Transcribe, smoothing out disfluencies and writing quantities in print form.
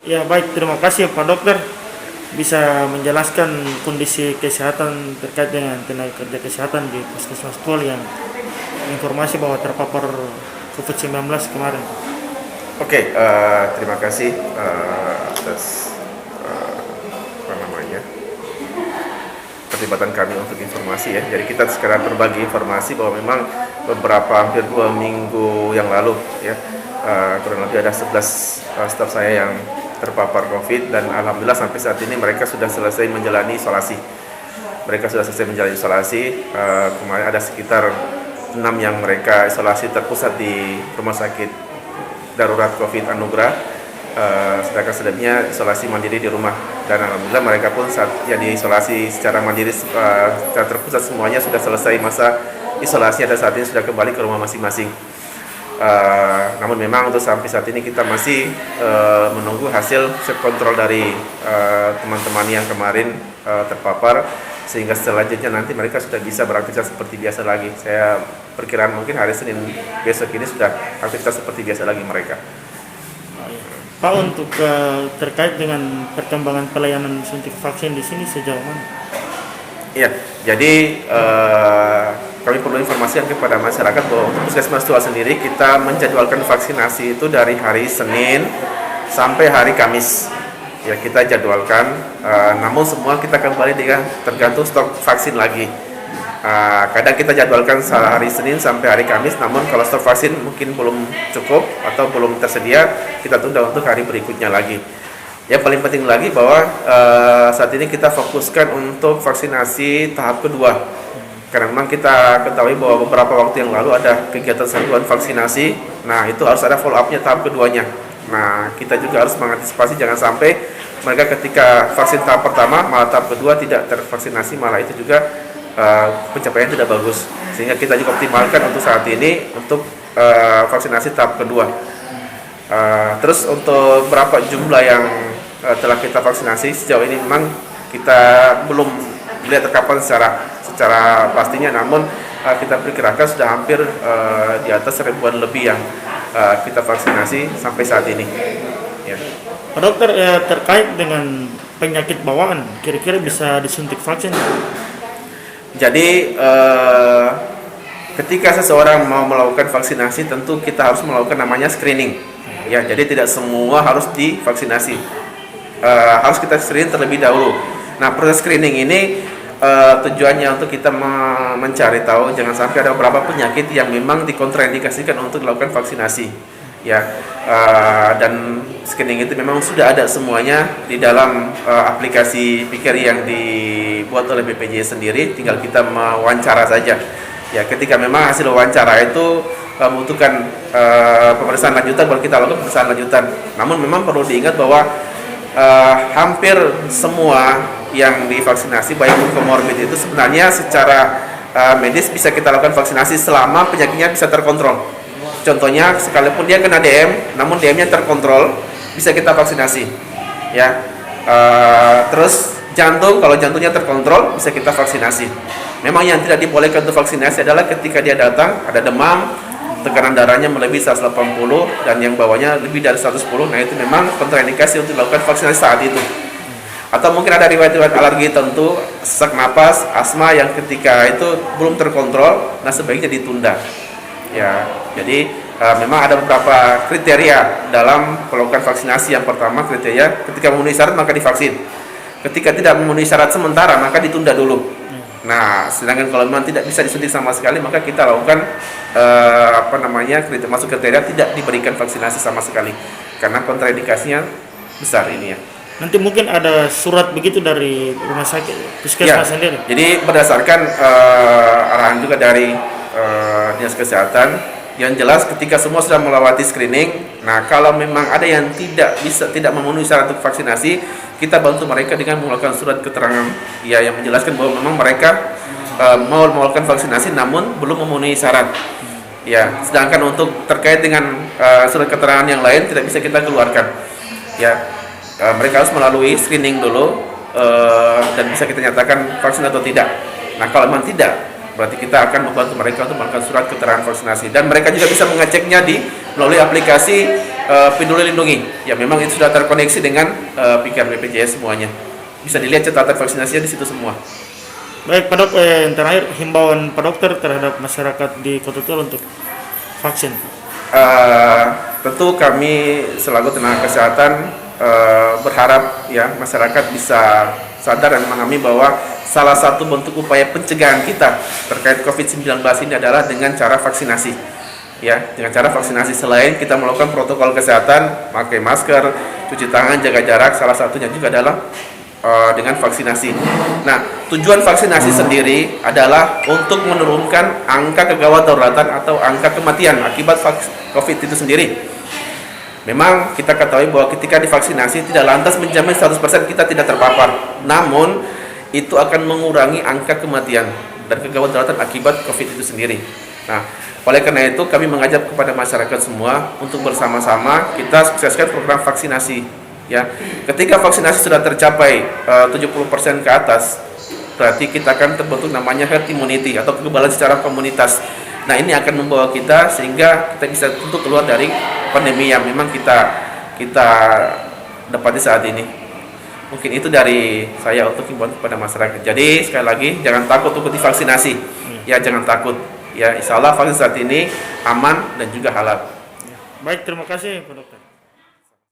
Ya baik, terima kasih Pak Dokter bisa menjelaskan kondisi kesehatan terkait dengan tenaga kerja kesehatan di Puskesmas Tual yang informasi bahwa terpapar COVID-19 kemarin. Oke, terima kasih atas apa namanya perlibatan kami untuk informasi ya. Jadi kita sekarang berbagi informasi bahwa memang beberapa hampir 2 minggu yang lalu ya kurang lebih ada 11 staf saya yang terpapar COVID dan alhamdulillah sampai saat ini mereka sudah selesai menjalani isolasi. Kemarin ada sekitar 6 yang mereka isolasi terpusat di Rumah Sakit Darurat COVID Anugerah, sedangkan selebihnya isolasi mandiri di rumah. Dan alhamdulillah mereka pun saat yang diisolasi secara mandiri secara terpusat semuanya sudah selesai masa isolasi dan saat ini sudah kembali ke rumah masing-masing. Namun memang untuk sampai saat ini kita masih menunggu hasil swab kontrol dari teman-teman yang kemarin terpapar, sehingga selanjutnya nanti mereka sudah bisa beraktivitas seperti biasa lagi. Saya perkiraan mungkin hari Senin besok ini sudah aktivitas seperti biasa lagi mereka. Pak, untuk terkait dengan perkembangan pelayanan suntik vaksin di sini sejauh mana? Iya, jadi kami perlu informasikan kepada masyarakat bahwa untuk Puskesmas Tual sendiri kita menjadwalkan vaksinasi itu dari hari Senin sampai hari Kamis. Ya kita jadwalkan, namun semua kita kembali dengan tergantung stok vaksin lagi. Kadang kita jadwalkan hari Senin sampai hari Kamis, namun kalau stok vaksin mungkin belum cukup atau belum tersedia, kita tunda untuk hari berikutnya lagi. Yang paling penting lagi bahwa saat ini kita fokuskan untuk vaksinasi tahap kedua. Karena memang kita ketahui bahwa beberapa waktu yang lalu ada kegiatan serbuan vaksinasi, nah itu harus ada follow up-nya tahap keduanya. Nah kita juga harus mengantisipasi jangan sampai mereka ketika vaksin tahap pertama malah tahap kedua tidak tervaksinasi, malah itu juga pencapaian tidak bagus, sehingga kita juga optimalkan untuk saat ini untuk vaksinasi tahap kedua. Terus untuk berapa jumlah yang telah kita vaksinasi sejauh ini memang kita belum melihat rekapan secara pastinya, namun kita perkirakan sudah hampir di atas 1000-an lebih yang kita vaksinasi sampai saat ini. Ya. Pak Dokter, terkait dengan penyakit bawaan, kira-kira bisa disuntik vaksin? Jadi ketika seseorang mau melakukan vaksinasi tentu kita harus melakukan namanya screening. Ya, jadi tidak semua harus divaksinasi. Harus kita screening terlebih dahulu. Nah, proses screening ini tujuannya untuk kita mencari tahu jangan sampai ada beberapa penyakit yang memang dikontraindikasikan untuk dilakukan vaksinasi. Ya, dan screening itu memang sudah ada semuanya di dalam aplikasi Pikir yang dibuat oleh BPJS sendiri, tinggal kita mewawancara saja. Ya, ketika memang hasil wawancara itu membutuhkan pemeriksaan lanjutan, baru kita lakukan pemeriksaan lanjutan. Namun memang perlu diingat bahwa hampir semua yang divaksinasi baik komorbid itu sebenarnya secara medis bisa kita lakukan vaksinasi selama penyakitnya bisa terkontrol. Contohnya sekalipun dia kena DM, namun DM-nya terkontrol, bisa kita vaksinasi. Ya, terus jantung, kalau jantungnya terkontrol, bisa kita vaksinasi. Memang yang tidak dibolehkan untuk vaksinasi adalah ketika dia datang ada demam, tekanan darahnya melebihi 180 dan yang bawahnya lebih dari 110. Nah itu memang kontraindikasi untuk dilakukan vaksinasi saat itu. Atau mungkin ada riwayat-riwayat alergi tentu, sesak napas, asma yang ketika itu belum terkontrol, nah sebaiknya ditunda. Ya, jadi memang ada beberapa kriteria dalam melakukan vaksinasi. Yang pertama kriteria ketika memenuhi syarat maka divaksin. Ketika tidak memenuhi syarat sementara maka ditunda dulu. Nah, sedangkan kalau memang tidak bisa disuntik sama sekali maka kita lakukan masuk kriteria tidak diberikan vaksinasi sama sekali karena kontraindikasinya besar ini ya. Nanti mungkin ada surat begitu dari rumah sakit Puskesmas sendiri. Jadi berdasarkan arahan juga dari Dinas Kesehatan, yang jelas ketika semua sudah melewati screening, nah kalau memang ada yang tidak memenuhi syarat untuk vaksinasi, kita bantu mereka dengan melakukan surat keterangan ya yang menjelaskan bahwa memang mereka mau melakukan vaksinasi namun belum memenuhi syarat. Ya, sedangkan untuk terkait dengan surat keterangan yang lain tidak bisa kita keluarkan. Ya, mereka harus melalui screening dulu dan bisa kita nyatakan vaksin atau tidak. Nah, kalau memang tidak Berarti kita akan membantu mereka untuk melakukan surat keterangan vaksinasi, dan mereka juga bisa mengeceknya melalui aplikasi Peduli Lindungi. Ya, memang itu sudah terkoneksi dengan PKR BPJS semuanya. Bisa dilihat catatan vaksinasinya di situ semua. Baik Pak Dok, yang terakhir himbauan Pak Dokter terhadap masyarakat di Kota Tegal untuk vaksin. Tentu kami selaku tenaga kesehatan berharap ya masyarakat bisa sadar dan memahami bahwa salah satu bentuk upaya pencegahan kita terkait COVID-19 ini adalah dengan cara vaksinasi. Ya, dengan cara vaksinasi, selain kita melakukan protokol kesehatan, pakai masker, cuci tangan, jaga jarak, salah satunya juga adalah dengan vaksinasi. Nah, tujuan vaksinasi sendiri adalah untuk menurunkan angka kegawat daruratan atau angka kematian akibat COVID itu sendiri. Memang kita ketahui bahwa ketika divaksinasi tidak lantas menjamin 100% kita tidak terpapar, namun itu akan mengurangi angka kematian dan kegawat daruratan akibat COVID itu sendiri. Nah, oleh karena itu kami mengajak kepada masyarakat semua untuk bersama-sama kita sukseskan program vaksinasi. Ya, ketika vaksinasi sudah tercapai 70% ke atas, berarti kita akan terbentuk namanya herd immunity atau kekebalan secara komunitas. Nah, ini akan membawa kita sehingga kita bisa tentu keluar dari pandemi yang memang kita dapati saat ini. Mungkin itu dari saya untuk himbauan kepada masyarakat. Jadi sekali lagi jangan takut untuk divaksinasi. Ya, jangan takut. Ya, insya Allah vaksin saat ini aman dan juga halal. Baik, terima kasih Pak Dokter.